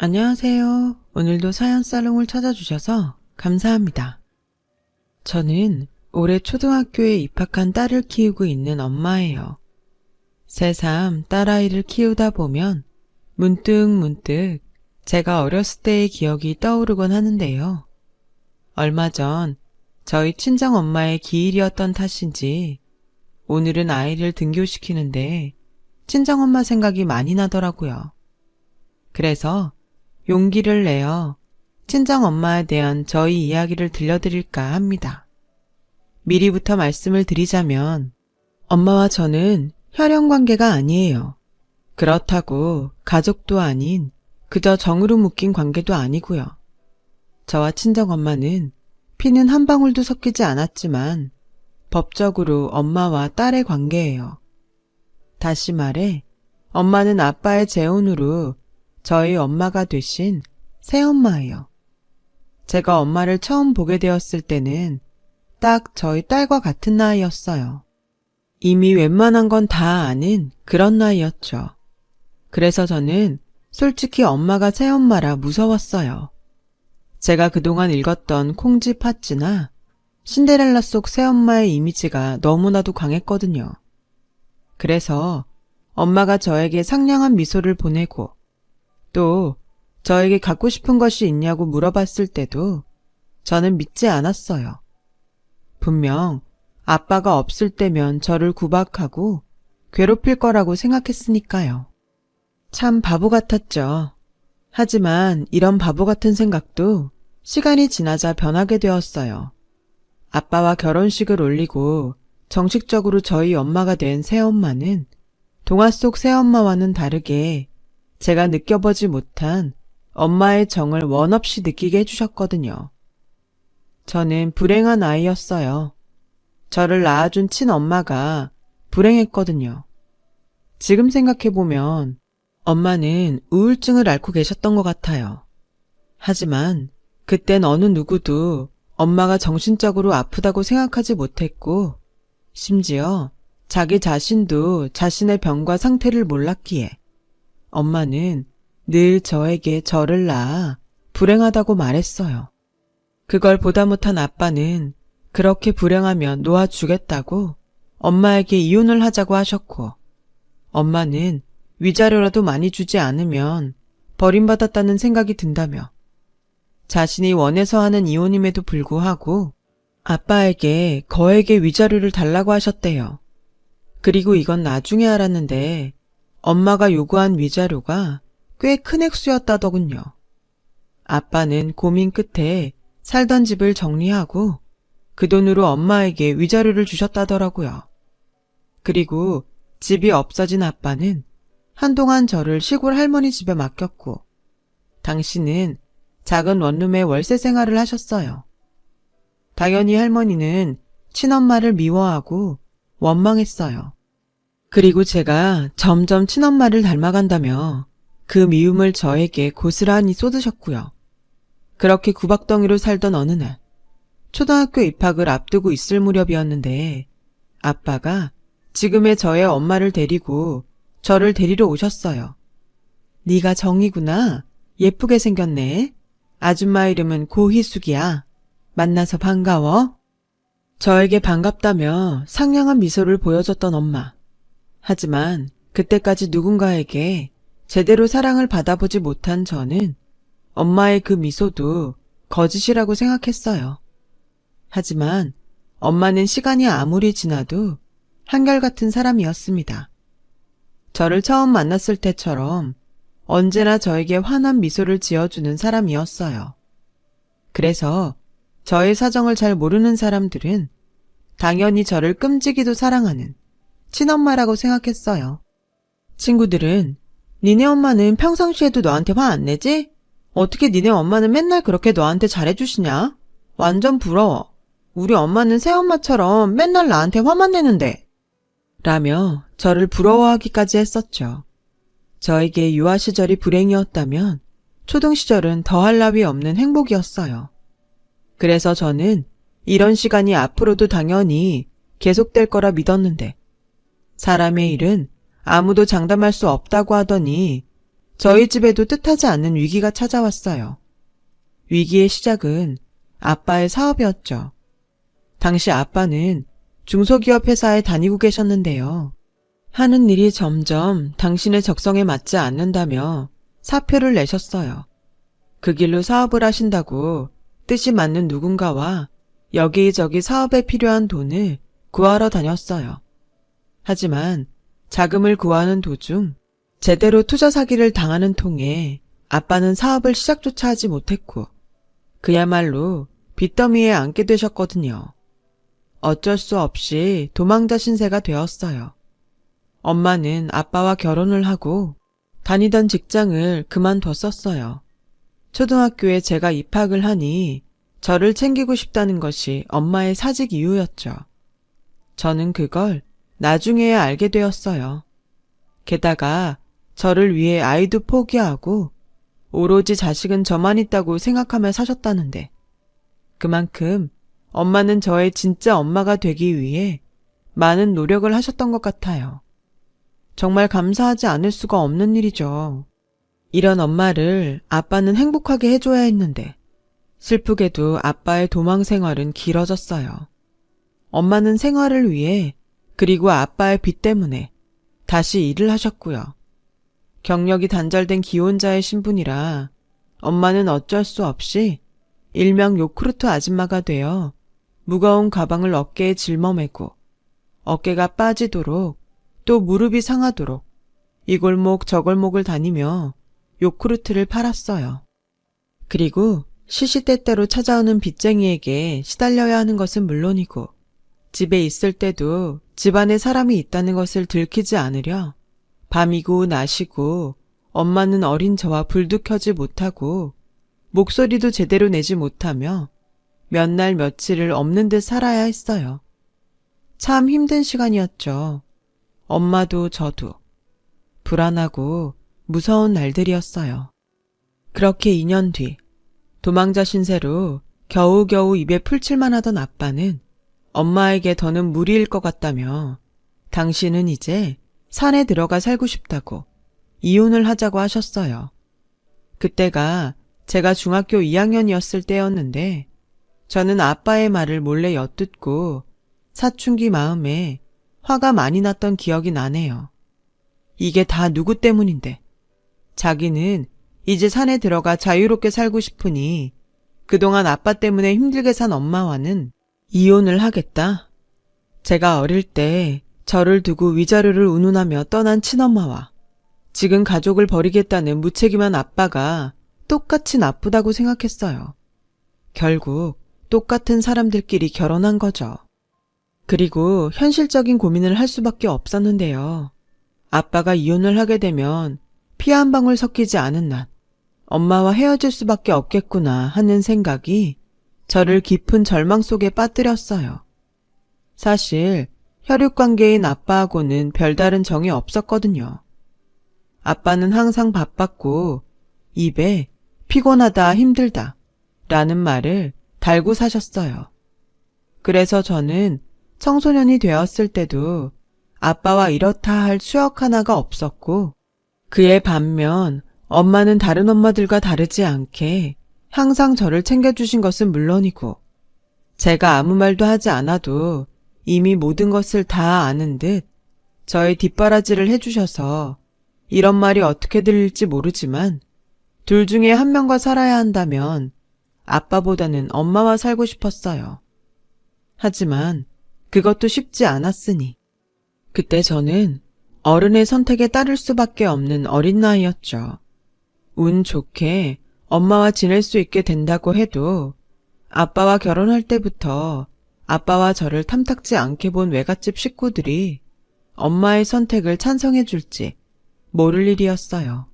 안녕하세요. 오늘도 사연 살롱을 찾아주셔서 감사합니다. 저는 올해 초등학교에 입학한 딸을 키우고 있는 엄마예요. 새삼 딸아이를 키우다 보면 문득 제가 어렸을 때의 기억이 떠오르곤 하는데요. 얼마 전 저희 친정엄마의 기일이었던 탓인지 오늘은 아이를 등교시키는데 친정엄마 생각이 많이 나더라고요. 그래서 용기를 내어 친정엄마에 대한 저희 이야기를 들려드릴까 합니다. 미리부터 말씀을 드리자면 엄마와 저는 혈연관계가 아니에요. 그렇다고 가족도 아닌 그저 정으로 묶인 관계도 아니고요. 저와 친정엄마는 피는 한 방울도 섞이지 않았지만 법적으로 엄마와 딸의 관계예요. 다시 말해 엄마는 아빠의 재혼으로 저희 엄마가 되신 새엄마예요. 제가 엄마를 처음 보게 되었을 때는 딱 저희 딸과 같은 나이였어요. 이미 웬만한 건 다 아는 그런 나이였죠. 그래서 저는 솔직히 엄마가 새엄마라 무서웠어요. 제가 그동안 읽었던 콩쥐 팥쥐나 신데렐라 속 새엄마의 이미지가 너무나도 강했거든요. 그래서 엄마가 저에게 상냥한 미소를 보내고 또 저에게 갖고 싶은 것이 있냐고 물어봤을 때도 저는 믿지 않았어요. 분명 아빠가 없을 때면 저를 구박하고 괴롭힐 거라고 생각했으니까요. 참 바보 같았죠. 하지만 이런 바보 같은 생각도 시간이 지나자 변하게 되었어요. 아빠와 결혼식을 올리고 정식적으로 저희 엄마가 된 새엄마는 동화 속 새엄마와는 다르게 제가 느껴보지 못한 엄마의 정을 원 없이 느끼게 해주셨거든요. 저는 불행한 아이였어요. 저를 낳아준 친엄마가 불행했거든요. 지금 생각해보면 엄마는 우울증을 앓고 계셨던 것 같아요. 하지만 그땐 어느 누구도 엄마가 정신적으로 아프다고 생각하지 못했고 심지어 자기 자신도 자신의 병과 상태를 몰랐기에 엄마는 늘 저에게 저를 낳아 불행하다고 말했어요. 그걸 보다 못한 아빠는 그렇게 불행하면 놓아주겠다고 엄마에게 이혼을 하자고 하셨고 엄마는 위자료라도 많이 주지 않으면 버림받았다는 생각이 든다며 자신이 원해서 하는 이혼임에도 불구하고 아빠에게 거액의 위자료를 달라고 하셨대요. 그리고 이건 나중에 알았는데 엄마가 요구한 위자료가 꽤 큰 액수였다더군요. 아빠는 고민 끝에 살던 집을 정리하고 그 돈으로 엄마에게 위자료를 주셨다더라고요. 그리고 집이 없어진 아빠는 한동안 저를 시골 할머니 집에 맡겼고 당신은 작은 원룸에 월세 생활을 하셨어요. 당연히 할머니는 친엄마를 미워하고 원망했어요. 그리고 제가 점점 친엄마를 닮아간다며 그 미움을 저에게 고스란히 쏟으셨고요. 그렇게 구박덩이로 살던 어느 날 초등학교 입학을 앞두고 있을 무렵이었는데 아빠가 지금의 저의 엄마를 데리고 저를 데리러 오셨어요. 네가 정이구나. 예쁘게 생겼네. 아줌마 이름은 고희숙이야. 만나서 반가워. 저에게 반갑다며 상냥한 미소를 보여줬던 엄마. 하지만 그때까지 누군가에게 제대로 사랑을 받아보지 못한 저는 엄마의 그 미소도 거짓이라고 생각했어요. 하지만 엄마는 시간이 아무리 지나도 한결같은 사람이었습니다. 저를 처음 만났을 때처럼 언제나 저에게 환한 미소를 지어주는 사람이었어요. 그래서 저의 사정을 잘 모르는 사람들은 당연히 저를 끔찍이도 사랑하는 친엄마라고 생각했어요. 친구들은 니네 엄마는 평상시에도 너한테 화 안 내지? 어떻게 니네 엄마는 맨날 그렇게 너한테 잘해주시냐? 완전 부러워. 우리 엄마는 새엄마처럼 맨날 나한테 화만 내는데. 라며 저를 부러워하기까지 했었죠. 저에게 유아 시절이 불행이었다면 초등 시절은 더할 나위 없는 행복이었어요. 그래서 저는 이런 시간이 앞으로도 당연히 계속될 거라 믿었는데 사람의 일은 아무도 장담할 수 없다고 하더니 저희 집에도 뜻하지 않는 위기가 찾아왔어요. 위기의 시작은 아빠의 사업이었죠. 당시 아빠는 중소기업 회사에 다니고 계셨는데요. 하는 일이 점점 당신의 적성에 맞지 않는다며 사표를 내셨어요. 그 길로 사업을 하신다고 뜻이 맞는 누군가와 여기저기 사업에 필요한 돈을 구하러 다녔어요. 하지만 자금을 구하는 도중 제대로 투자 사기를 당하는 통에 아빠는 사업을 시작조차 하지 못했고 그야말로 빚더미에 앉게 되셨거든요. 어쩔 수 없이 도망자 신세가 되었어요. 엄마는 아빠와 결혼을 하고 다니던 직장을 그만뒀었어요. 초등학교에 제가 입학을 하니 저를 챙기고 싶다는 것이 엄마의 사직 이유였죠. 저는 그걸 나중에야 알게 되었어요. 게다가 저를 위해 아이도 포기하고 오로지 자식은 저만 있다고 생각하며 사셨다는데 그만큼 엄마는 저의 진짜 엄마가 되기 위해 많은 노력을 하셨던 것 같아요. 정말 감사하지 않을 수가 없는 일이죠. 이런 엄마를 아빠는 행복하게 해줘야 했는데 슬프게도 아빠의 도망 생활은 길어졌어요. 엄마는 생활을 위해 그리고 아빠의 빚 때문에 다시 일을 하셨고요. 경력이 단절된 기혼자의 신분이라 엄마는 어쩔 수 없이 일명 요크루트 아줌마가 되어 무거운 가방을 어깨에 짊어매고 어깨가 빠지도록 또 무릎이 상하도록 이 골목 저 골목을 다니며 요크루트를 팔았어요. 그리고 시시때때로 찾아오는 빚쟁이에게 시달려야 하는 것은 물론이고 집에 있을 때도 집안에 사람이 있다는 것을 들키지 않으려 밤이고 낮이고 엄마는 어린 저와 불도 켜지 못하고 목소리도 제대로 내지 못하며 몇 날 며칠을 없는 듯 살아야 했어요. 참 힘든 시간이었죠. 엄마도 저도 불안하고 무서운 날들이었어요. 그렇게 2년 뒤 도망자 신세로 겨우겨우 입에 풀칠만 하던 아빠는 엄마에게 더는 무리일 것 같다며 당신은 이제 산에 들어가 살고 싶다고 이혼을 하자고 하셨어요. 그때가 제가 중학교 2학년이었을 때였는데 저는 아빠의 말을 몰래 엿듣고 사춘기 마음에 화가 많이 났던 기억이 나네요. 이게 다 누구 때문인데 자기는 이제 산에 들어가 자유롭게 살고 싶으니 그동안 아빠 때문에 힘들게 산 엄마와는 이혼을 하겠다. 제가 어릴 때 저를 두고 위자료를 운운하며 떠난 친엄마와 지금 가족을 버리겠다는 무책임한 아빠가 똑같이 나쁘다고 생각했어요. 결국 똑같은 사람들끼리 결혼한 거죠. 그리고 현실적인 고민을 할 수밖에 없었는데요. 아빠가 이혼을 하게 되면 피 한 방울 섞이지 않은 난 엄마와 헤어질 수밖에 없겠구나 하는 생각이 저를 깊은 절망 속에 빠뜨렸어요. 사실 혈육관계인 아빠하고는 별다른 정이 없었거든요. 아빠는 항상 바빴고 입에 피곤하다 힘들다 라는 말을 달고 사셨어요. 그래서 저는 청소년이 되었을 때도 아빠와 이렇다 할 추억 하나가 없었고 그에 반면 엄마는 다른 엄마들과 다르지 않게 항상 저를 챙겨주신 것은 물론이고 제가 아무 말도 하지 않아도 이미 모든 것을 다 아는 듯 저의 뒷바라지를 해주셔서 이런 말이 어떻게 들릴지 모르지만 둘 중에 한 명과 살아야 한다면 아빠보다는 엄마와 살고 싶었어요. 하지만 그것도 쉽지 않았으니 그때 저는 어른의 선택에 따를 수밖에 없는 어린 나이였죠. 운 좋게 엄마와 지낼 수 있게 된다고 해도 아빠와 결혼할 때부터 아빠와 저를 탐탁지 않게 본 외갓집 식구들이 엄마의 선택을 찬성해 줄지 모를 일이었어요.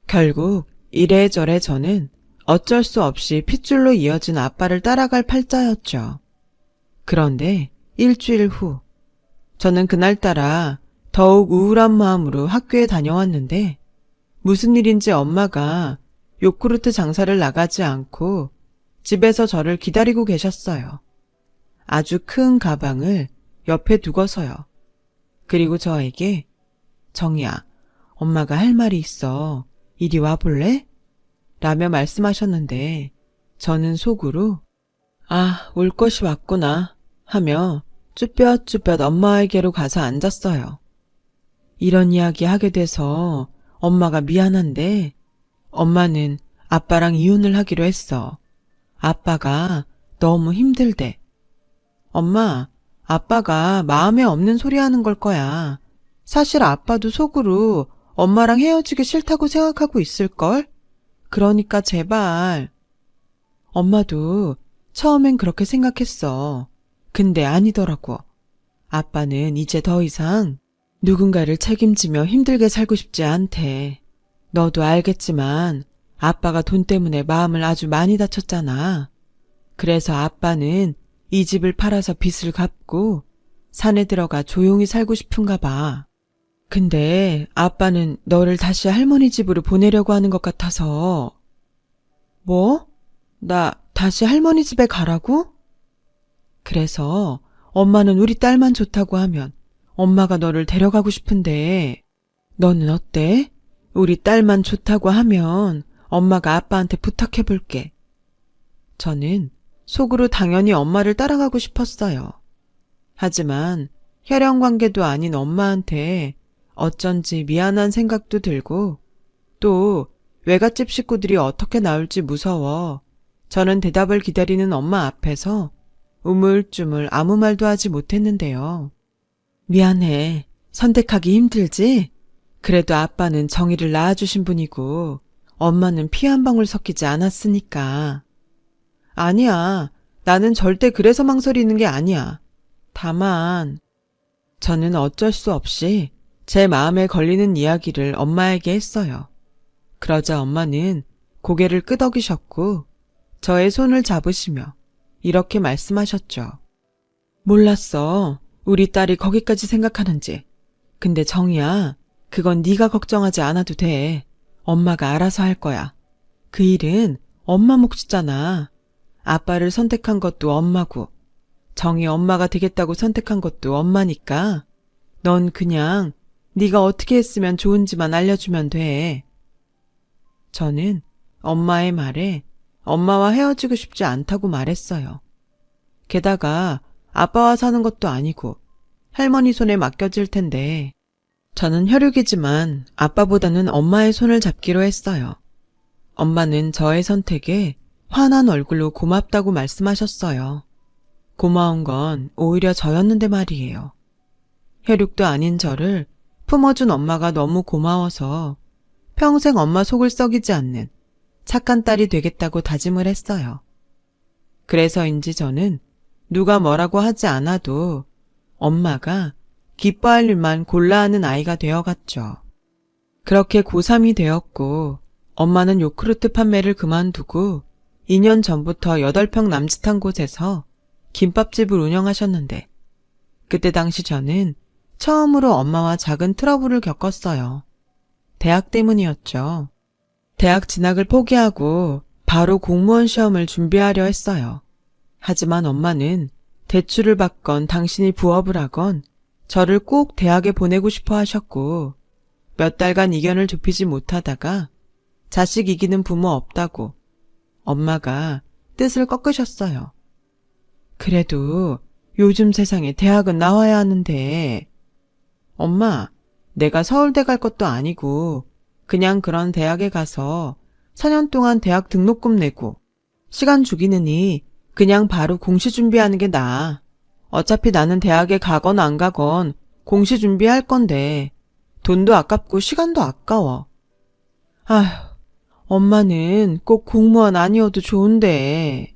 결국 이래저래 저는 어쩔 수 없이 핏줄로 이어진 아빠를 따라갈 팔자였죠. 그런데 일주일 후 저는 그날따라 더욱 우울한 마음으로 학교에 다녀왔는데 무슨 일인지 엄마가 요크루트 장사를 나가지 않고 집에서 저를 기다리고 계셨어요. 아주 큰 가방을 옆에 두고서요. 그리고 저에게 정이야, 엄마가 할 말이 있어. 이리 와볼래? 라며 말씀하셨는데 저는 속으로 아, 올 것이 왔구나 하며 쭈뼛쭈뼛 엄마에게로 가서 앉았어요. 이런 이야기 하게 돼서 엄마가 미안한데 엄마는 아빠랑 이혼을 하기로 했어. 아빠가 너무 힘들대. 엄마, 아빠가 마음에 없는 소리 하는 걸 거야. 사실 아빠도 속으로 엄마랑 헤어지기 싫다고 생각하고 있을걸? 그러니까 제발. 엄마도 처음엔 그렇게 생각했어. 근데 아니더라고. 아빠는 이제 더 이상 누군가를 책임지며 힘들게 살고 싶지 않대. 너도 알겠지만 아빠가 돈 때문에 마음을 아주 많이 다쳤잖아. 그래서 아빠는 이 집을 팔아서 빚을 갚고 산에 들어가 조용히 살고 싶은가 봐. 근데 아빠는 너를 다시 할머니 집으로 보내려고 하는 것 같아서. 뭐? 나 다시 할머니 집에 가라고? 그래서 엄마는 우리 딸만 좋다고 하면 엄마가 너를 데려가고 싶은데 너는 어때? 우리 딸만 좋다고 하면 엄마가 아빠한테 부탁해볼게. 저는 속으로 당연히 엄마를 따라가고 싶었어요. 하지만 혈연관계도 아닌 엄마한테 어쩐지 미안한 생각도 들고 또 외갓집 식구들이 어떻게 나올지 무서워 저는 대답을 기다리는 엄마 앞에서 우물쭈물 아무 말도 하지 못했는데요. 미안해. 선택하기 힘들지? 그래도 아빠는 정의를 낳아주신 분이고 엄마는 피 한 방울 섞이지 않았으니까. 아니야. 나는 절대 그래서 망설이는 게 아니야. 다만 저는 어쩔 수 없이 제 마음에 걸리는 이야기를 엄마에게 했어요. 그러자 엄마는 고개를 끄덕이셨고 저의 손을 잡으시며 이렇게 말씀하셨죠. 몰랐어. 우리 딸이 거기까지 생각하는지. 근데 정이야, 그건 네가 걱정하지 않아도 돼. 엄마가 알아서 할 거야. 그 일은 엄마 몫이잖아. 아빠를 선택한 것도 엄마고 정이 엄마가 되겠다고 선택한 것도 엄마니까 넌 그냥 네가 어떻게 했으면 좋은지만 알려주면 돼. 저는 엄마의 말에 엄마와 헤어지고 싶지 않다고 말했어요. 게다가 아빠와 사는 것도 아니고 할머니 손에 맡겨질 텐데 저는 혈육이지만 아빠보다는 엄마의 손을 잡기로 했어요. 엄마는 저의 선택에 환한 얼굴로 고맙다고 말씀하셨어요. 고마운 건 오히려 저였는데 말이에요. 혈육도 아닌 저를 품어준 엄마가 너무 고마워서 평생 엄마 속을 썩이지 않는 착한 딸이 되겠다고 다짐을 했어요. 그래서인지 저는 누가 뭐라고 하지 않아도 엄마가 기뻐할 일만 골라 하는 아이가 되어갔죠. 그렇게 고3이 되었고 엄마는 요크루트 판매를 그만두고 2년 전부터 8평 남짓한 곳에서 김밥집을 운영하셨는데 그때 당시 저는 처음으로 엄마와 작은 트러블을 겪었어요. 대학 때문이었죠. 대학 진학을 포기하고 바로 공무원 시험을 준비하려 했어요. 하지만 엄마는 대출을 받건 당신이 부업을 하건 저를 꼭 대학에 보내고 싶어 하셨고 몇 달간 이견을 좁히지 못하다가 자식 이기는 부모 없다고 엄마가 뜻을 꺾으셨어요. 그래도 요즘 세상에 대학은 나와야 하는데 엄마, 내가 서울대 갈 것도 아니고 그냥 그런 대학에 가서 4년 동안 대학 등록금 내고 시간 죽이느니 그냥 바로 공시 준비하는 게 나아. 어차피 나는 대학에 가건 안 가건 공시 준비할 건데 돈도 아깝고 시간도 아까워. 아휴, 엄마는 꼭 공무원 아니어도 좋은데.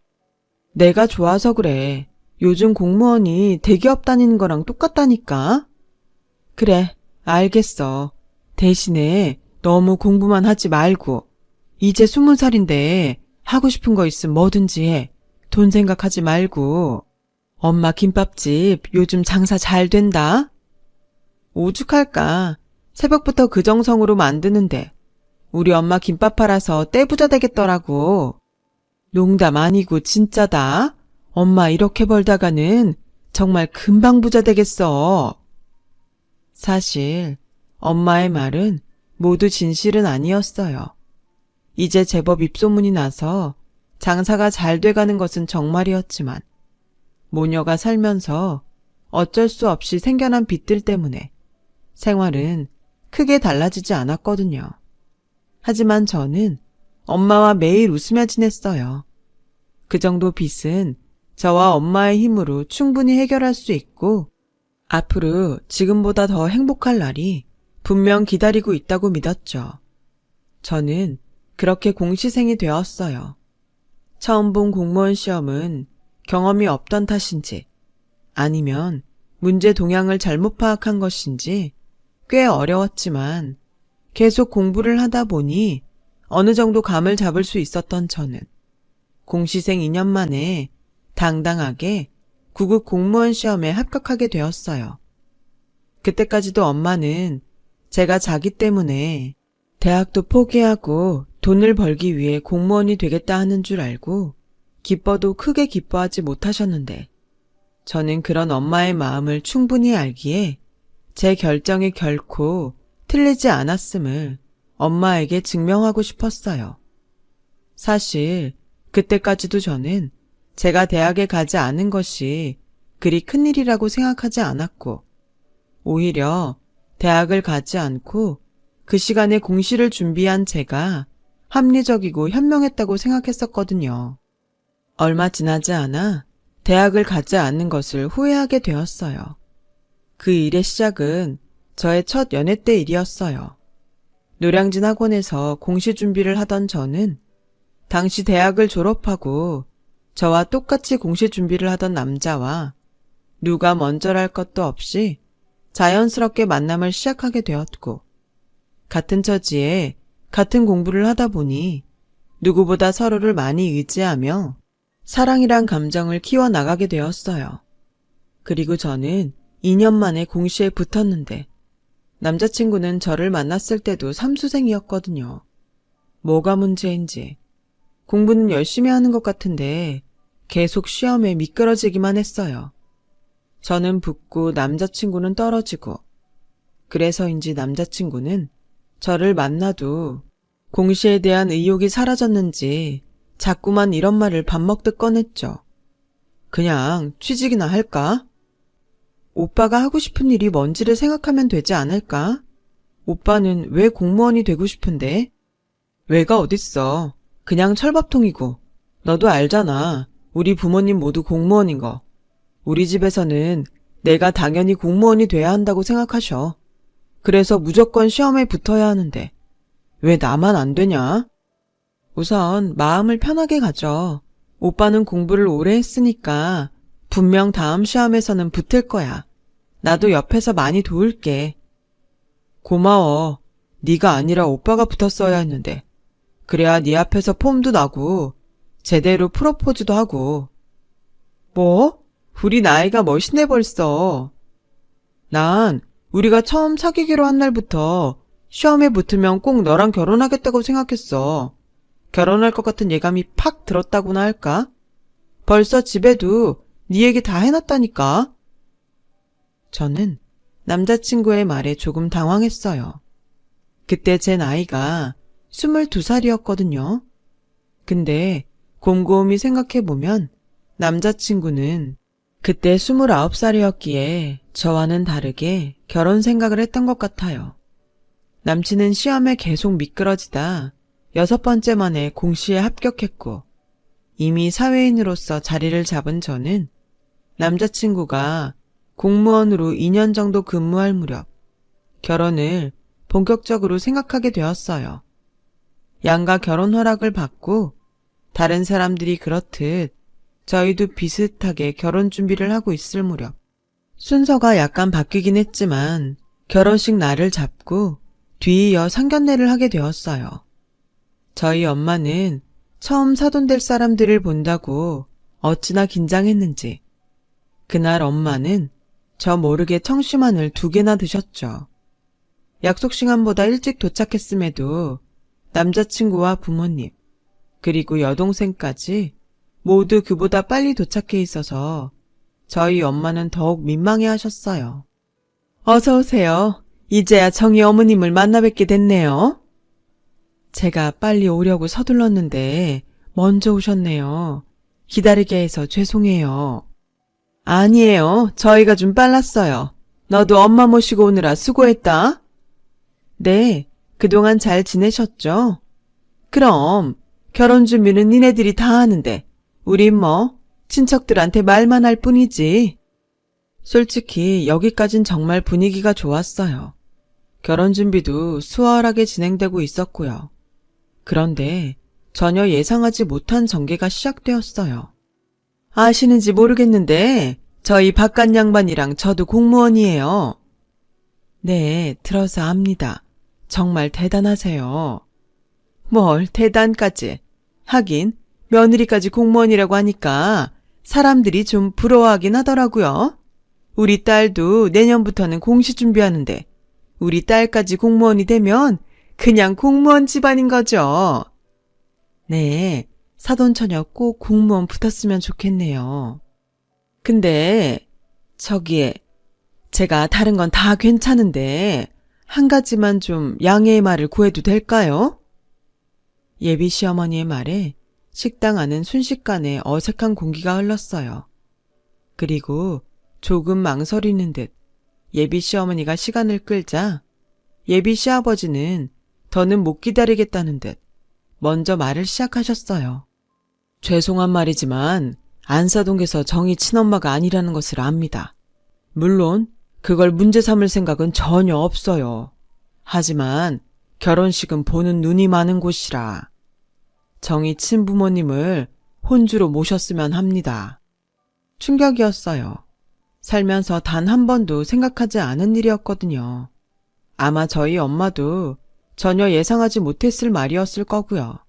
내가 좋아서 그래. 요즘 공무원이 대기업 다니는 거랑 똑같다니까. 그래, 알겠어. 대신에 너무 공부만 하지 말고 이제 20살인데 하고 싶은 거 있으면 뭐든지 해. 돈 생각하지 말고. 엄마 김밥집 요즘 장사 잘 된다? 오죽할까. 새벽부터 그 정성으로 만드는데 우리 엄마 김밥 팔아서 떼부자 되겠더라고. 농담 아니고 진짜다. 엄마 이렇게 벌다가는 정말 금방 부자 되겠어. 사실 엄마의 말은 모두 진실은 아니었어요. 이제 제법 입소문이 나서 장사가 잘 돼가는 것은 정말이었지만 모녀가 살면서 어쩔 수 없이 생겨난 빚들 때문에 생활은 크게 달라지지 않았거든요. 하지만 저는 엄마와 매일 웃으며 지냈어요. 그 정도 빚은 저와 엄마의 힘으로 충분히 해결할 수 있고 앞으로 지금보다 더 행복할 날이 분명 기다리고 있다고 믿었죠. 저는 그렇게 공시생이 되었어요. 처음 본 공무원 시험은 경험이 없던 탓인지 아니면 문제 동향을 잘못 파악한 것인지 꽤 어려웠지만 계속 공부를 하다 보니 어느 정도 감을 잡을 수 있었던 저는 공시생 2년 만에 당당하게 9급 공무원 시험에 합격하게 되었어요. 그때까지도 엄마는 제가 자기 때문에 대학도 포기하고 돈을 벌기 위해 공무원이 되겠다 하는 줄 알고 기뻐도 크게 기뻐하지 못하셨는데 저는 그런 엄마의 마음을 충분히 알기에 제 결정이 결코 틀리지 않았음을 엄마에게 증명하고 싶었어요. 사실 그때까지도 저는 제가 대학에 가지 않은 것이 그리 큰일이라고 생각하지 않았고 오히려 대학을 가지 않고 그 시간에 공시를 준비한 제가 합리적이고 현명했다고 생각했었거든요. 얼마 지나지 않아 대학을 가지 않는 것을 후회하게 되었어요. 그 일의 시작은 저의 첫 연애 때 일이었어요. 노량진 학원에서 공시 준비를 하던 저는 당시 대학을 졸업하고 저와 똑같이 공시 준비를 하던 남자와 누가 먼저랄 것도 없이 자연스럽게 만남을 시작하게 되었고 같은 처지에 같은 공부를 하다 보니 누구보다 서로를 많이 의지하며 사랑이란 감정을 키워나가게 되었어요. 그리고 저는 2년 만에 공시에 붙었는데 남자친구는 저를 만났을 때도 삼수생이었거든요. 뭐가 문제인지 공부는 열심히 하는 것 같은데 계속 시험에 미끄러지기만 했어요. 저는 붙고 남자친구는 떨어지고 그래서인지 남자친구는 저를 만나도 공시에 대한 의욕이 사라졌는지 자꾸만 이런 말을 밥 먹듯 꺼냈죠. 그냥 취직이나 할까? 오빠가 하고 싶은 일이 뭔지를 생각하면 되지 않을까? 오빠는 왜 공무원이 되고 싶은데? 왜가 어딨어. 그냥 철밥통이고. 너도 알잖아. 우리 부모님 모두 공무원인 거. 우리 집에서는 내가 당연히 공무원이 돼야 한다고 생각하셔. 그래서 무조건 시험에 붙어야 하는데 왜 나만 안 되냐? 우선 마음을 편하게 가져. 오빠는 공부를 오래 했으니까 분명 다음 시험에서는 붙을 거야. 나도 옆에서 많이 도울게. 고마워. 네가 아니라 오빠가 붙었어야 했는데. 그래야 네 앞에서 폼도 나고 제대로 프로포즈도 하고. 뭐? 우리 나이가 멋이네 벌써. 난 우리가 처음 사귀기로 한 날부터 시험에 붙으면 꼭 너랑 결혼하겠다고 생각했어. 결혼할 것 같은 예감이 팍 들었다고나 할까? 벌써 집에도 네 얘기 다 해놨다니까. 저는 남자친구의 말에 조금 당황했어요. 그때 제 나이가 22살이었거든요. 근데 곰곰이 생각해보면 남자친구는 그때 29살이었기에 저와는 다르게 결혼 생각을 했던 것 같아요. 남친은 시험에 계속 미끄러지다 6번째 만에 공시에 합격했고 이미 사회인으로서 자리를 잡은 저는 남자친구가 공무원으로 2년 정도 근무할 무렵 결혼을 본격적으로 생각하게 되었어요. 양가 결혼 허락을 받고 다른 사람들이 그렇듯 저희도 비슷하게 결혼 준비를 하고 있을 무렵 순서가 약간 바뀌긴 했지만 결혼식 날을 잡고 뒤이어 상견례를 하게 되었어요. 저희 엄마는 처음 사돈될 사람들을 본다고 어찌나 긴장했는지 그날 엄마는 저 모르게 청심환을 2개나 드셨죠. 약속 시간보다 일찍 도착했음에도 남자친구와 부모님 그리고 여동생까지 모두 그보다 빨리 도착해 있어서 저희 엄마는 더욱 민망해 하셨어요. 어서 오세요. 이제야 정희 어머님을 만나 뵙게 됐네요. 제가 빨리 오려고 서둘렀는데 먼저 오셨네요. 기다리게 해서 죄송해요. 아니에요. 저희가 좀 빨랐어요. 너도 엄마 모시고 오느라 수고했다. 네, 그동안 잘 지내셨죠? 그럼 결혼 준비는 니네들이 다 하는데 우린 뭐 친척들한테 말만 할 뿐이지. 솔직히 여기까진 정말 분위기가 좋았어요. 결혼 준비도 수월하게 진행되고 있었고요. 그런데 전혀 예상하지 못한 전개가 시작되었어요. 아시는지 모르겠는데 저희 바깥 양반이랑 저도 공무원이에요. 네, 들어서 압니다. 정말 대단하세요. 뭘 대단까지. 하긴 며느리까지 공무원이라고 하니까 사람들이 좀 부러워하긴 하더라고요. 우리 딸도 내년부터는 공시 준비하는데 우리 딸까지 공무원이 되면 그냥 공무원 집안인 거죠. 네, 사돈처녀 꼭 공무원 붙었으면 좋겠네요. 근데 저기에 제가 다른 건 다 괜찮은데 한 가지만 좀 양해의 말을 구해도 될까요? 예비 시어머니의 말에 식당 안은 순식간에 어색한 공기가 흘렀어요. 그리고 조금 망설이는 듯 예비 시어머니가 시간을 끌자 예비 시아버지는 더는 못 기다리겠다는 듯 먼저 말을 시작하셨어요. 죄송한 말이지만 안사동에서 정희 친엄마가 아니라는 것을 압니다. 물론 그걸 문제 삼을 생각은 전혀 없어요. 하지만 결혼식은 보는 눈이 많은 곳이라 정희 친부모님을 혼주로 모셨으면 합니다. 충격이었어요. 살면서 단 한 번도 생각하지 않은 일이었거든요. 아마 저희 엄마도 전혀 예상하지 못했을 말이었을 거고요.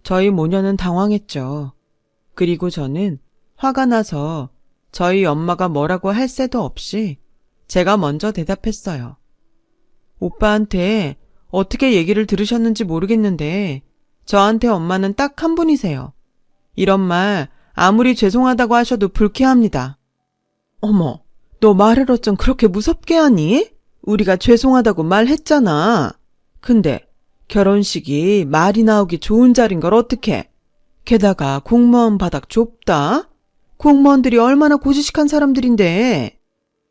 저희 모녀는 당황했죠. 그리고 저는 화가 나서 저희 엄마가 뭐라고 할 새도 없이 제가 먼저 대답했어요. 오빠한테 어떻게 얘기를 들으셨는지 모르겠는데 저한테 엄마는 딱 한 분이세요. 이런 말 아무리 죄송하다고 하셔도 불쾌합니다. 어머, 너 말을 어쩜 그렇게 무섭게 하니? 우리가 죄송하다고 말했잖아. 근데 결혼식이 말이 나오기 좋은 자리인 걸 어떡해. 게다가 공무원 바닥 좁다. 공무원들이 얼마나 고지식한 사람들인데.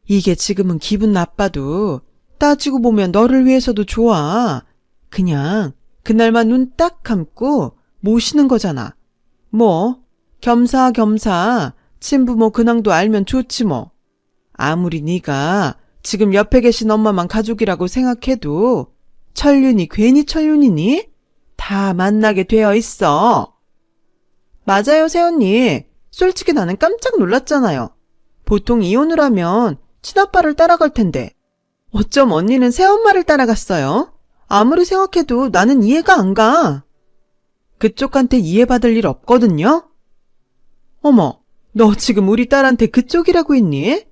이게 지금은 기분 나빠도 따지고 보면 너를 위해서도 좋아. 그냥 그날만 눈 딱 감고 모시는 거잖아. 뭐 겸사겸사 친부모 근황도 알면 좋지 뭐. 아무리 네가 지금 옆에 계신 엄마만 가족이라고 생각해도 천륜이 괜히 천륜이니? 다 만나게 되어 있어. 맞아요, 새언니. 솔직히 나는 깜짝 놀랐잖아요. 보통 이혼을 하면 친아빠를 따라갈 텐데 어쩜 언니는 새엄마를 따라갔어요? 아무리 생각해도 나는 이해가 안 가. 그쪽한테 이해받을 일 없거든요? 어머, 너 지금 우리 딸한테 그쪽이라고 했니?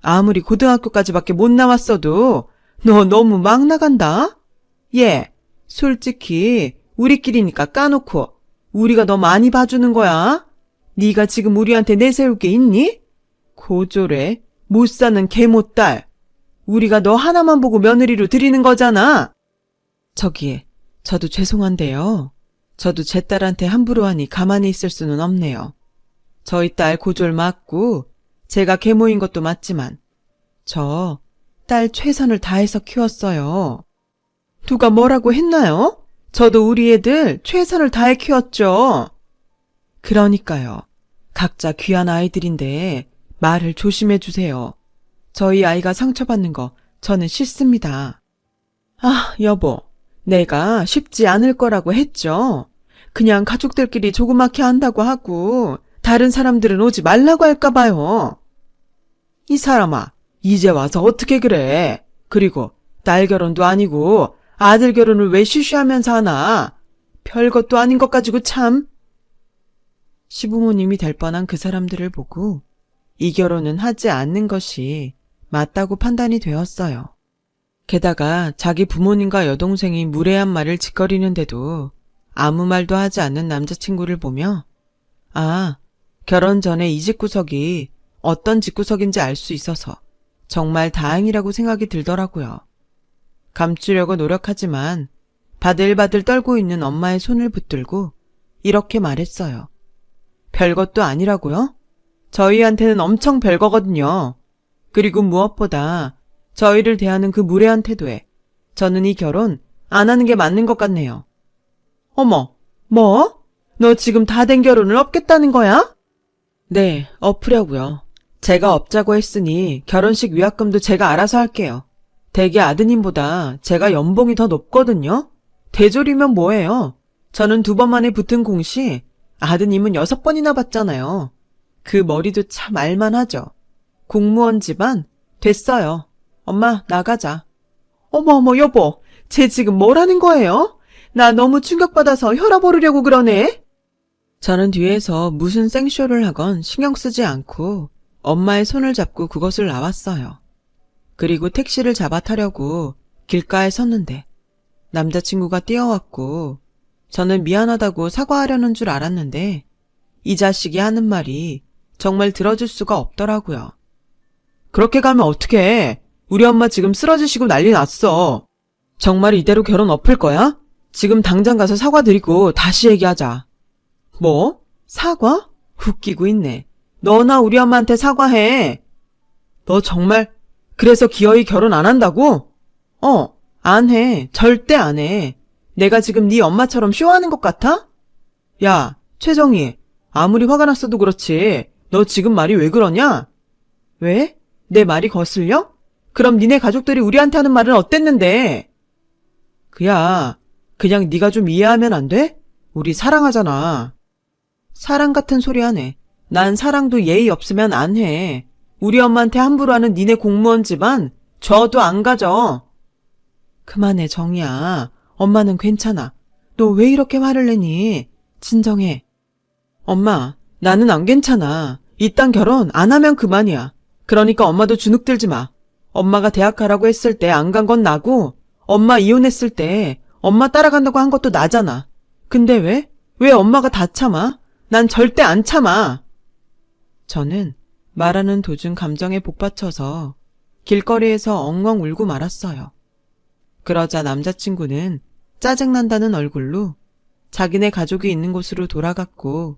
아무리 고등학교까지밖에 못 나왔어도 너 너무 막 나간다? 얘, 솔직히 우리끼리니까 까놓고 우리가 너 많이 봐주는 거야? 네가 지금 우리한테 내세울 게 있니? 고졸에 못 사는 개못딸. 우리가 너 하나만 보고 며느리로 들이는 거잖아. 저기, 저도 죄송한데요. 저도 제 딸한테 함부로 하니 가만히 있을 수는 없네요. 저희 딸 고졸 맞고 제가 계모인 것도 맞지만 저 딸 최선을 다해서 키웠어요. 누가 뭐라고 했나요? 저도 우리 애들 최선을 다해 키웠죠. 그러니까요. 각자 귀한 아이들인데 말을 조심해 주세요. 저희 아이가 상처받는 거 저는 싫습니다. 아, 여보. 내가 쉽지 않을 거라고 했죠. 그냥 가족들끼리 조그맣게 한다고 하고 다른 사람들은 오지 말라고 할까 봐요. 이 사람아, 이제 와서 어떻게 그래? 그리고 딸 결혼도 아니고 아들 결혼을 왜 쉬쉬하면서 하나? 별것도 아닌 것 가지고 참. 시부모님이 될 뻔한 그 사람들을 보고 이 결혼은 하지 않는 것이 맞다고 판단이 되었어요. 게다가 자기 부모님과 여동생이 무례한 말을 짓거리는데도 아무 말도 하지 않는 남자친구를 보며 아, 결혼 전에 이 집구석이 어떤 집구석인지 알 수 있어서 정말 다행이라고 생각이 들더라고요. 감추려고 노력하지만 바들바들 떨고 있는 엄마의 손을 붙들고 이렇게 말했어요. 별것도 아니라고요? 저희한테는 엄청 별거거든요. 그리고 무엇보다 저희를 대하는 그 무례한 태도에 저는 이 결혼 안 하는 게 맞는 것 같네요. 어머, 뭐? 너 지금 다 된 결혼을 엎겠다는 거야? 네, 엎으려고요. 제가 엎자고 했으니 결혼식 위약금도 제가 알아서 할게요. 대개 아드님보다 제가 연봉이 더 높거든요. 대졸이면 뭐예요? 저는 2번 만에 붙은 공시, 아드님은 6번이나 받잖아요. 그 머리도 참 알만하죠. 공무원 집안? 됐어요. 엄마, 나가자. 어머, 여보. 쟤 지금 뭐라는 거예요? 나 너무 충격받아서 혈압 오르려고 그러네? 저는 뒤에서 무슨 생쇼를 하건 신경 쓰지 않고 엄마의 손을 잡고 그곳을 나왔어요. 그리고 택시를 잡아 타려고 길가에 섰는데 남자친구가 뛰어왔고 저는 미안하다고 사과하려는 줄 알았는데 이 자식이 하는 말이 정말 들어줄 수가 없더라고요. 그렇게 가면 어떡해. 우리 엄마 지금 쓰러지시고 난리 났어. 정말 이대로 결혼 엎을 거야? 지금 당장 가서 사과드리고 다시 얘기하자. 뭐? 사과? 웃기고 있네. 너나 우리 엄마한테 사과해. 너 정말 그래서 기어이 결혼 안 한다고? 안 해. 절대 안 해. 내가 지금 네 엄마처럼 쇼하는 것 같아? 야, 최정희. 아무리 화가 났어도 그렇지. 너 지금 말이 왜 그러냐? 왜? 내 말이 거슬려? 그럼 니네 가족들이 우리한테 하는 말은 어땠는데? 그냥 네가 좀 이해하면 안 돼? 우리 사랑하잖아. 사랑 같은 소리 하네. 난 사랑도 예의 없으면 안 해. 우리 엄마한테 함부로 하는 니네 공무원 집안 저도 안 가져. 그만해, 정이야. 엄마는 괜찮아. 너 왜 이렇게 화를 내니? 진정해. 엄마, 나는 안 괜찮아. 이딴 결혼 안 하면 그만이야. 그러니까 엄마도 주눅들지 마. 엄마가 대학 가라고 했을 때 안 간 건 나고 엄마 이혼했을 때 엄마 따라간다고 한 것도 나잖아. 근데 왜? 왜 엄마가 다 참아? 난 절대 안 참아. 저는 말하는 도중 감정에 복받쳐서 길거리에서 엉엉 울고 말았어요. 그러자 남자친구는 짜증난다는 얼굴로 자기네 가족이 있는 곳으로 돌아갔고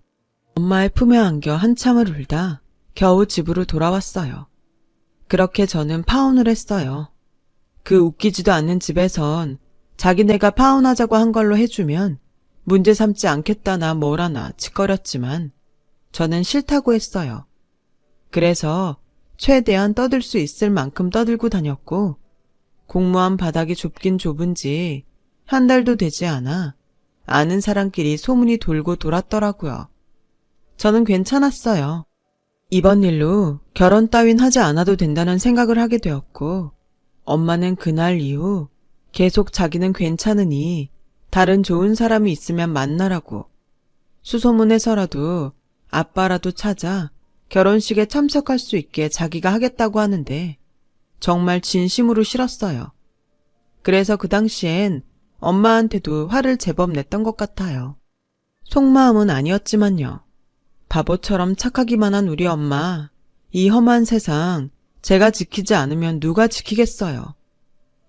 엄마의 품에 안겨 한참을 울다 겨우 집으로 돌아왔어요. 그렇게 저는 파혼을 했어요. 그 웃기지도 않는 집에선 자기네가 파혼하자고 한 걸로 해주면 문제 삼지 않겠다나 뭐라나 짓거렸지만 저는 싫다고 했어요. 그래서 최대한 떠들 수 있을 만큼 떠들고 다녔고 공무원 바닥이 좁긴 좁은지 한 달도 되지 않아 아는 사람끼리 소문이 돌고 돌았더라고요. 저는 괜찮았어요. 이번 일로 결혼 따윈 하지 않아도 된다는 생각을 하게 되었고 엄마는 그날 이후 계속 자기는 괜찮으니 다른 좋은 사람이 있으면 만나라고 수소문해서라도 아빠라도 찾아 결혼식에 참석할 수 있게 자기가 하겠다고 하는데 정말 진심으로 싫었어요. 그래서 그 당시엔 엄마한테도 화를 제법 냈던 것 같아요. 속마음은 아니었지만요. 바보처럼 착하기만 한 우리 엄마, 이 험한 세상 제가 지키지 않으면 누가 지키겠어요.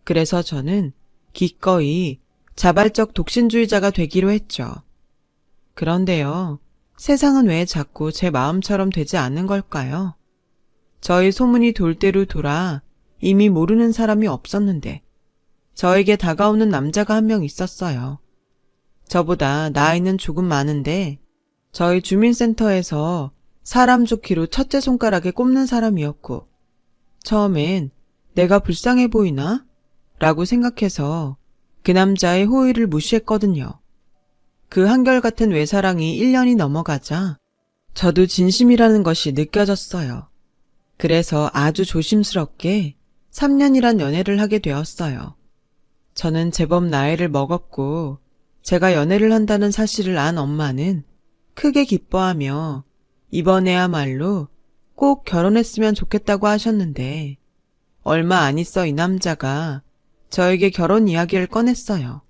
그래서 저는 기꺼이 자발적 독신주의자가 되기로 했죠. 그런데요, 세상은 왜 자꾸 제 마음처럼 되지 않는 걸까요? 저희 소문이 돌 대로 돌아 이미 모르는 사람이 없었는데 저에게 다가오는 남자가 한 명 있었어요. 저보다 나이는 조금 많은데 저희 주민센터에서 사람 좋기로 첫째 손가락에 꼽는 사람이었고 처음엔 내가 불쌍해 보이나? 라고 생각해서 그 남자의 호의를 무시했거든요. 그 한결같은 외사랑이 1년이 넘어가자 저도 진심이라는 것이 느껴졌어요. 그래서 아주 조심스럽게 3년이란 연애를 하게 되었어요. 저는 제법 나이를 먹었고 제가 연애를 한다는 사실을 안 엄마는 크게 기뻐하며 이번에야말로 꼭 결혼했으면 좋겠다고 하셨는데 얼마 안 있어 이 남자가 저에게 결혼 이야기를 꺼냈어요.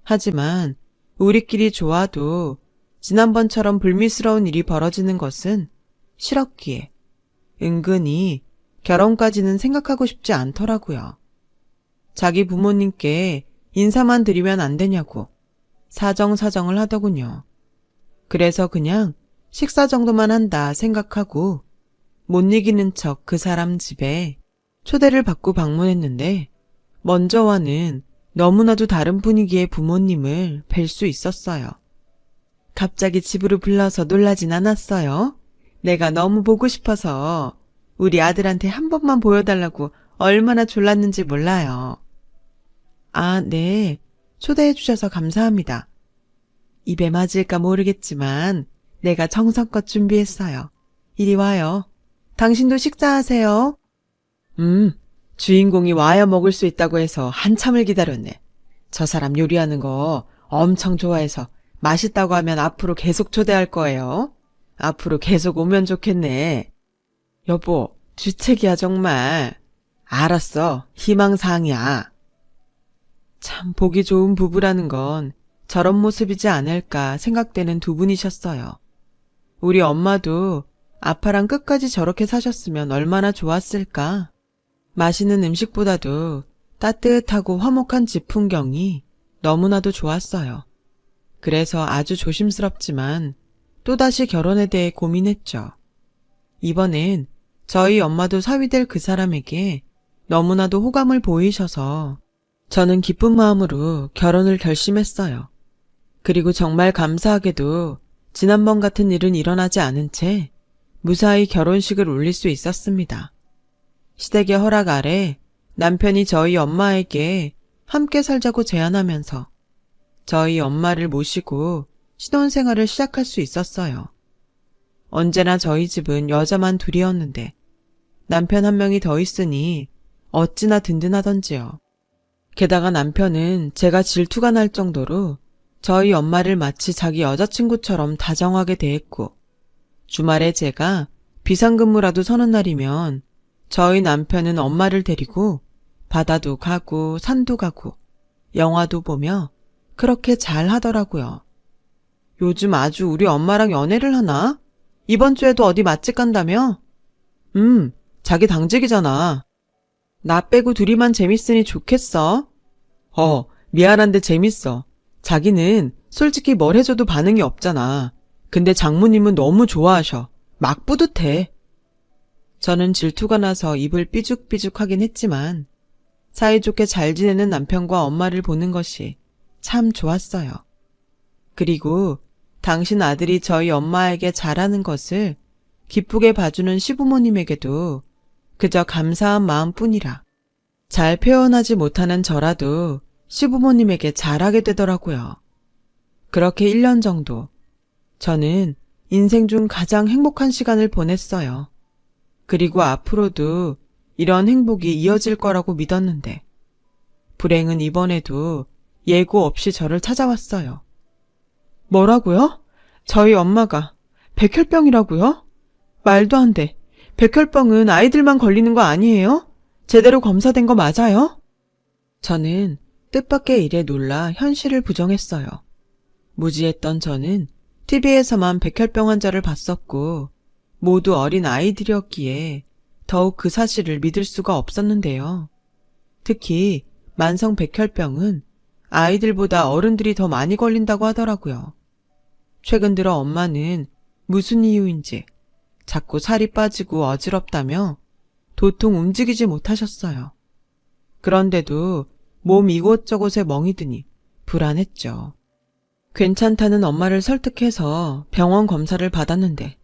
하지만 우리끼리 좋아도 지난번처럼 불미스러운 일이 벌어지는 것은 싫었기에 은근히 결혼까지는 생각하고 싶지 않더라고요. 자기 부모님께 인사만 드리면 안 되냐고 사정사정을 하더군요. 그래서 그냥 식사 정도만 한다 생각하고 못 이기는 척 그 사람 집에 초대를 받고 방문했는데 먼저와는 너무나도 다른 분위기의 부모님을 뵐 수 있었어요. 갑자기 집으로 불러서 놀라진 않았어요. 내가 너무 보고 싶어서 우리 아들한테 한 번만 보여달라고 얼마나 졸랐는지 몰라요. 아, 네. 초대해 주셔서 감사합니다. 입에 맞을까 모르겠지만 내가 정성껏 준비했어요. 이리 와요. 당신도 식사하세요. 주인공이 와야 먹을 수 있다고 해서 한참을 기다렸네. 저 사람 요리하는 거 엄청 좋아해서 맛있다고 하면 앞으로 계속 초대할 거예요. 앞으로 계속 오면 좋겠네. 여보, 주책이야 정말. 알았어, 희망사항이야. 참 보기 좋은 부부라는 건 저런 모습이지 않을까 생각되는 두 분이셨어요. 우리 엄마도 아빠랑 끝까지 저렇게 사셨으면 얼마나 좋았을까. 맛있는 음식보다도 따뜻하고 화목한 집 풍경이 너무나도 좋았어요. 그래서 아주 조심스럽지만 또다시 결혼에 대해 고민했죠. 이번엔 저희 엄마도 사위될 그 사람에게 너무나도 호감을 보이셔서 저는 기쁜 마음으로 결혼을 결심했어요. 그리고 정말 감사하게도 지난번 같은 일은 일어나지 않은 채 무사히 결혼식을 올릴 수 있었습니다. 시댁의 허락 아래 남편이 저희 엄마에게 함께 살자고 제안하면서 저희 엄마를 모시고 신혼생활을 시작할 수 있었어요. 언제나 저희 집은 여자만 둘이었는데 남편 한 명이 더 있으니 어찌나 든든하던지요. 게다가 남편은 제가 질투가 날 정도로 저희 엄마를 마치 자기 여자친구처럼 다정하게 대했고 주말에 제가 비상근무라도 서는 날이면 저희 남편은 엄마를 데리고 바다도 가고 산도 가고 영화도 보며 그렇게 잘 하더라고요. 요즘 아주 우리 엄마랑 연애를 하나? 이번 주에도 어디 맛집 간다며? 자기 당직이잖아. 나 빼고 둘이만 재밌으니 좋겠어. 미안한데 재밌어. 자기는 솔직히 뭘 해줘도 반응이 없잖아. 근데 장모님은 너무 좋아하셔. 막 뿌듯해. 저는 질투가 나서 입을 삐죽삐죽 하긴 했지만 사이좋게 잘 지내는 남편과 엄마를 보는 것이 참 좋았어요. 그리고 당신 아들이 저희 엄마에게 잘하는 것을 기쁘게 봐주는 시부모님에게도 그저 감사한 마음뿐이라 잘 표현하지 못하는 저라도 시부모님에게 잘하게 되더라고요. 그렇게 1년 정도 저는 인생 중 가장 행복한 시간을 보냈어요. 그리고 앞으로도 이런 행복이 이어질 거라고 믿었는데 불행은 이번에도 예고 없이 저를 찾아왔어요. 뭐라고요? 저희 엄마가 백혈병이라고요? 말도 안 돼. 백혈병은 아이들만 걸리는 거 아니에요? 제대로 검사된 거 맞아요? 저는 뜻밖의 일에 놀라 현실을 부정했어요. 무지했던 저는 TV에서만 백혈병 환자를 봤었고 모두 어린 아이들이었기에 더욱 그 사실을 믿을 수가 없었는데요. 특히 만성 백혈병은 아이들보다 어른들이 더 많이 걸린다고 하더라고요. 최근 들어 엄마는 무슨 이유인지 자꾸 살이 빠지고 어지럽다며 도통 움직이지 못하셨어요. 그런데도 몸 이곳저곳에 멍이 드니 불안했죠. 괜찮다는 엄마를 설득해서 병원 검사를 받았는데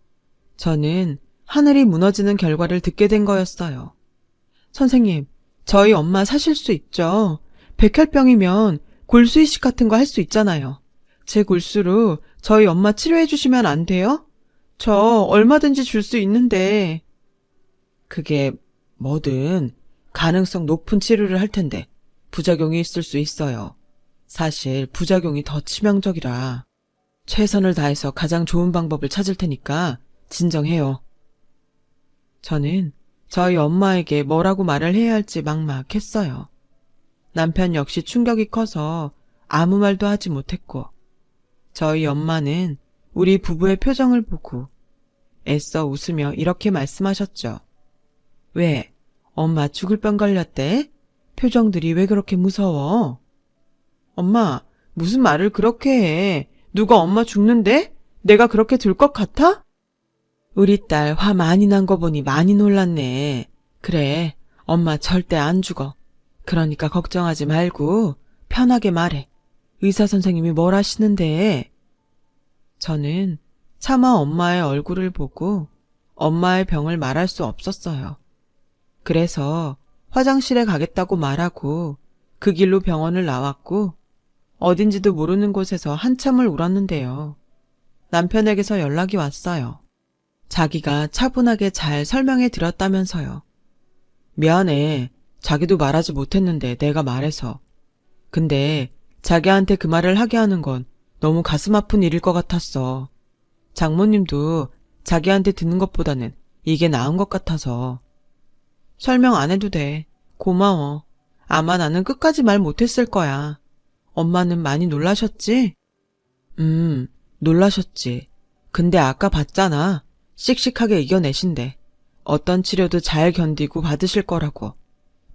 저는 하늘이 무너지는 결과를 듣게 된 거였어요. 선생님, 저희 엄마 사실 수 있죠? 백혈병이면 골수 이식 같은 거 할 수 있잖아요. 제 골수로 저희 엄마 치료해 주시면 안 돼요? 저 얼마든지 줄 수 있는데. 그게 뭐든 가능성 높은 치료를 할 텐데 부작용이 있을 수 있어요. 사실 부작용이 더 치명적이라 최선을 다해서 가장 좋은 방법을 찾을 테니까 진정해요. 저는 저희 엄마에게 뭐라고 말을 해야 할지 막막했어요. 남편 역시 충격이 커서 아무 말도 하지 못했고 저희 엄마는 우리 부부의 표정을 보고 애써 웃으며 이렇게 말씀하셨죠. 왜? 엄마 죽을 뻔 걸렸대? 표정들이 왜 그렇게 무서워? 엄마, 무슨 말을 그렇게 해? 누가 엄마 죽는데? 내가 그렇게 들 것 같아? 우리 딸 화 많이 난 거 보니 많이 놀랐네. 그래, 엄마 절대 안 죽어. 그러니까 걱정하지 말고 편하게 말해. 의사 선생님이 뭘 하시는데? 저는 차마 엄마의 얼굴을 보고 엄마의 병을 말할 수 없었어요. 그래서 화장실에 가겠다고 말하고 그 길로 병원을 나왔고 어딘지도 모르는 곳에서 한참을 울었는데요. 남편에게서 연락이 왔어요. 자기가 차분하게 잘 설명해 드렸다면서요. 미안해. 자기도 말하지 못했는데 내가 말해서. 근데 자기한테 그 말을 하게 하는 건 너무 가슴 아픈 일일 것 같았어. 장모님도 자기한테 듣는 것보다는 이게 나은 것 같아서. 설명 안 해도 돼. 고마워. 아마 나는 끝까지 말 못했을 거야. 엄마는 많이 놀라셨지? 놀라셨지. 근데 아까 봤잖아. 씩씩하게 이겨내신대. 어떤 치료도 잘 견디고 받으실 거라고.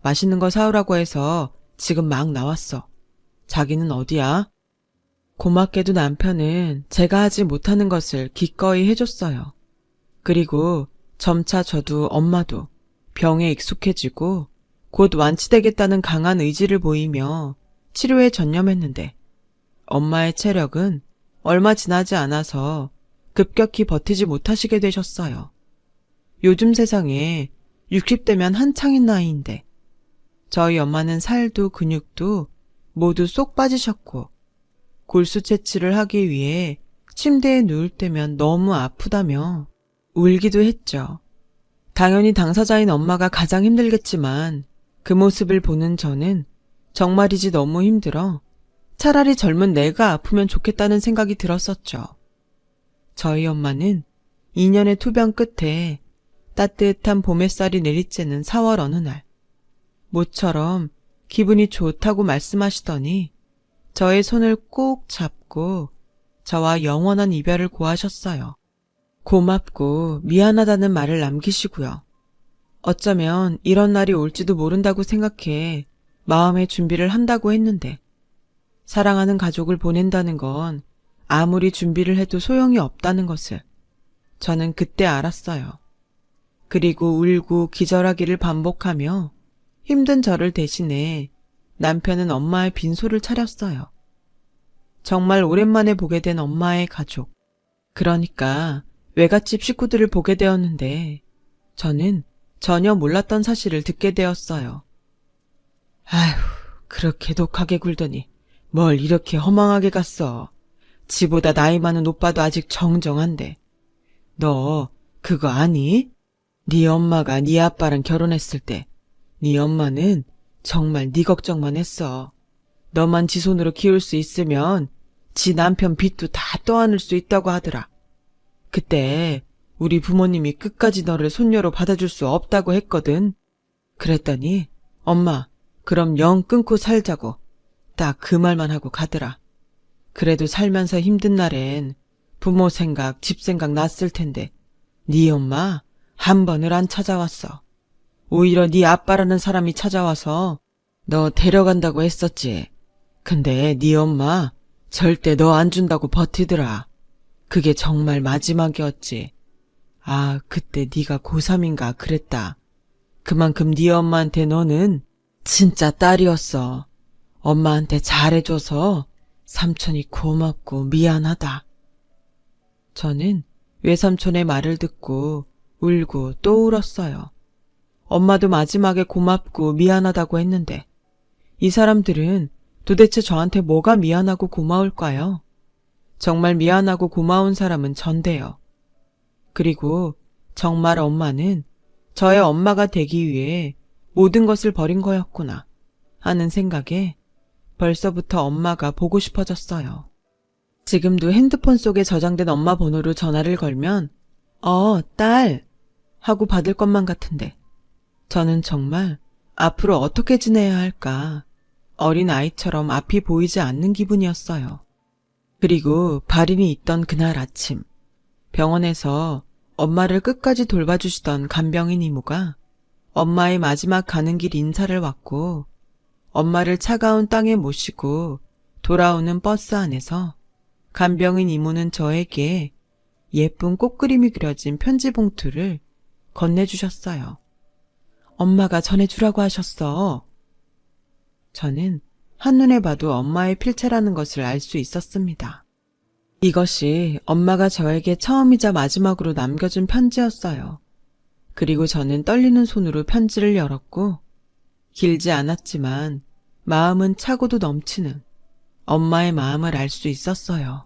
맛있는 거 사오라고 해서 지금 막 나왔어. 자기는 어디야? 고맙게도 남편은 제가 하지 못하는 것을 기꺼이 해줬어요. 그리고 점차 저도 엄마도 병에 익숙해지고 곧 완치되겠다는 강한 의지를 보이며 치료에 전념했는데 엄마의 체력은 얼마 지나지 않아서 급격히 버티지 못하시게 되셨어요. 요즘 세상에 60대면 한창인 나이인데 저희 엄마는 살도 근육도 모두 쏙 빠지셨고 골수 채취를 하기 위해 침대에 누울 때면 너무 아프다며 울기도 했죠. 당연히 당사자인 엄마가 가장 힘들겠지만 그 모습을 보는 저는 정말이지 너무 힘들어 차라리 젊은 내가 아프면 좋겠다는 생각이 들었었죠. 저희 엄마는 2년의 투병 끝에 따뜻한 봄 햇살이 내리쬐는 4월 어느 날 모처럼 기분이 좋다고 말씀하시더니 저의 손을 꼭 잡고 저와 영원한 이별을 고하셨어요. 고맙고 미안하다는 말을 남기시고요. 어쩌면 이런 날이 올지도 모른다고 생각해 마음의 준비를 한다고 했는데 사랑하는 가족을 보낸다는 건 아무리 준비를 해도 소용이 없다는 것을 저는 그때 알았어요. 그리고 울고 기절하기를 반복하며 힘든 저를 대신해 남편은 엄마의 빈소를 차렸어요. 정말 오랜만에 보게 된 엄마의 가족. 그러니까 외갓집 식구들을 보게 되었는데 저는 전혀 몰랐던 사실을 듣게 되었어요. 아휴, 그렇게 독하게 굴더니 뭘 이렇게 허망하게 갔어. 지보다 나이 많은 오빠도 아직 정정한데. 너 그거 아니? 네 엄마가 네 아빠랑 결혼했을 때 네 엄마는 정말 네 걱정만 했어. 너만 지 손으로 키울 수 있으면 지 남편 빚도 다 떠안을 수 있다고 하더라. 그때 우리 부모님이 끝까지 너를 손녀로 받아줄 수 없다고 했거든. 그랬더니 엄마 그럼 영 끊고 살자고 딱 그 말만 하고 가더라. 그래도 살면서 힘든 날엔 부모 생각, 집 생각 났을 텐데 네 엄마 한 번을 안 찾아왔어. 오히려 네 아빠라는 사람이 찾아와서 너 데려간다고 했었지. 근데 네 엄마 절대 너 안 준다고 버티더라. 그게 정말 마지막이었지. 아, 그때 네가 고3인가 그랬다. 그만큼 네 엄마한테 너는 진짜 딸이었어. 엄마한테 잘해줘서 삼촌이 고맙고 미안하다. 저는 외삼촌의 말을 듣고 울고 또 울었어요. 엄마도 마지막에 고맙고 미안하다고 했는데 이 사람들은 도대체 저한테 뭐가 미안하고 고마울까요? 정말 미안하고 고마운 사람은 전데요. 그리고 정말 엄마는 저의 엄마가 되기 위해 모든 것을 버린 거였구나 하는 생각에 벌써부터 엄마가 보고 싶어졌어요. 지금도 핸드폰 속에 저장된 엄마 번호로 전화를 걸면 딸 하고 받을 것만 같은데 저는 정말 앞으로 어떻게 지내야 할까 어린 아이처럼 앞이 보이지 않는 기분이었어요. 그리고 발인이 있던 그날 아침 병원에서 엄마를 끝까지 돌봐주시던 간병인 이모가 엄마의 마지막 가는 길 인사를 왔고 엄마를 차가운 땅에 모시고 돌아오는 버스 안에서 간병인 이모는 저에게 예쁜 꽃그림이 그려진 편지 봉투를 건네주셨어요. 엄마가 전해주라고 하셨어. 저는 한눈에 봐도 엄마의 필체라는 것을 알 수 있었습니다. 이것이 엄마가 저에게 처음이자 마지막으로 남겨준 편지였어요. 그리고 저는 떨리는 손으로 편지를 열었고 길지 않았지만 마음은 차고도 넘치는 엄마의 마음을 알 수 있었어요.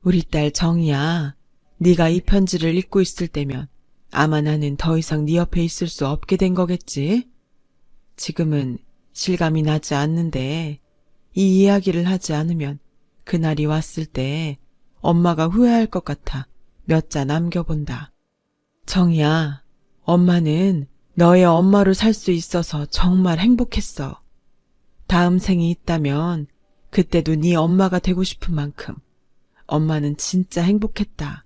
우리 딸 정이야, 네가 이 편지를 읽고 있을 때면 아마 나는 더 이상 네 옆에 있을 수 없게 된 거겠지? 지금은 실감이 나지 않는데 이 이야기를 하지 않으면 그날이 왔을 때 엄마가 후회할 것 같아 몇 자 남겨본다. 정이야, 엄마는 너의 엄마로 살 수 있어서 정말 행복했어. 다음 생이 있다면 그때도 네 엄마가 되고 싶은 만큼 엄마는 진짜 행복했다.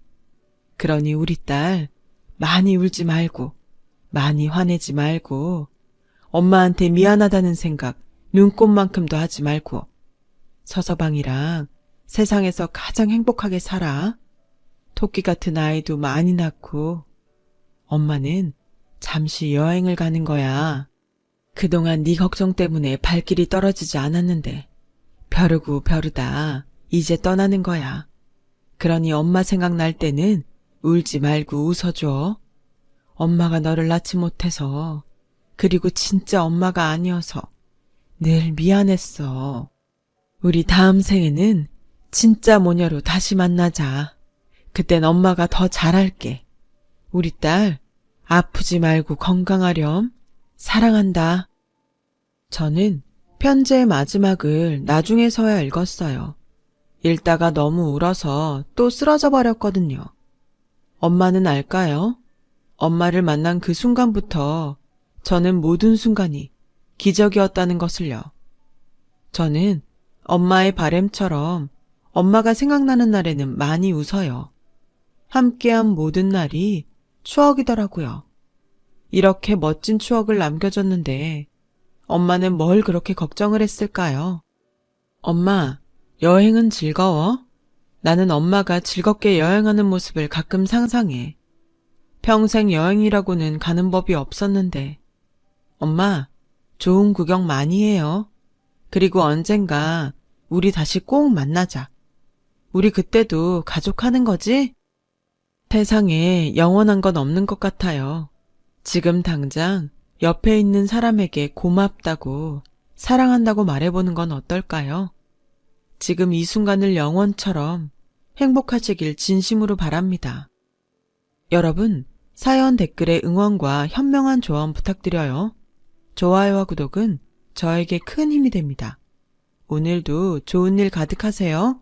그러니 우리 딸 많이 울지 말고 많이 화내지 말고 엄마한테 미안하다는 생각 눈꼽만큼도 하지 말고 서서방이랑 세상에서 가장 행복하게 살아. 토끼 같은 아이도 많이 낳고 엄마는 잠시 여행을 가는 거야. 그동안 네 걱정 때문에 발길이 떨어지지 않았는데 벼르고 벼르다 이제 떠나는 거야. 그러니 엄마 생각날 때는 울지 말고 웃어줘. 엄마가 너를 낳지 못해서 그리고 진짜 엄마가 아니어서 늘 미안했어. 우리 다음 생에는 진짜 모녀로 다시 만나자. 그땐 엄마가 더 잘할게. 우리 딸 아프지 말고 건강하렴. 사랑한다. 저는 편지의 마지막을 나중에서야 읽었어요. 읽다가 너무 울어서 또 쓰러져 버렸거든요. 엄마는 알까요? 엄마를 만난 그 순간부터 저는 모든 순간이 기적이었다는 것을요. 저는 엄마의 바램처럼 엄마가 생각나는 날에는 많이 웃어요. 함께한 모든 날이 추억이더라고요. 이렇게 멋진 추억을 남겨줬는데 엄마는 뭘 그렇게 걱정을 했을까요? 엄마, 여행은 즐거워? 나는 엄마가 즐겁게 여행하는 모습을 가끔 상상해. 평생 여행이라고는 가는 법이 없었는데. 엄마, 좋은 구경 많이 해요. 그리고 언젠가 우리 다시 꼭 만나자. 우리 그때도 가족하는 거지? 세상에 영원한 건 없는 것 같아요. 지금 당장 옆에 있는 사람에게 고맙다고, 사랑한다고 말해보는 건 어떨까요? 지금 이 순간을 영원처럼 행복하시길 진심으로 바랍니다. 여러분, 사연 댓글에 응원과 현명한 조언 부탁드려요. 좋아요와 구독은 저에게 큰 힘이 됩니다. 오늘도 좋은 일 가득하세요.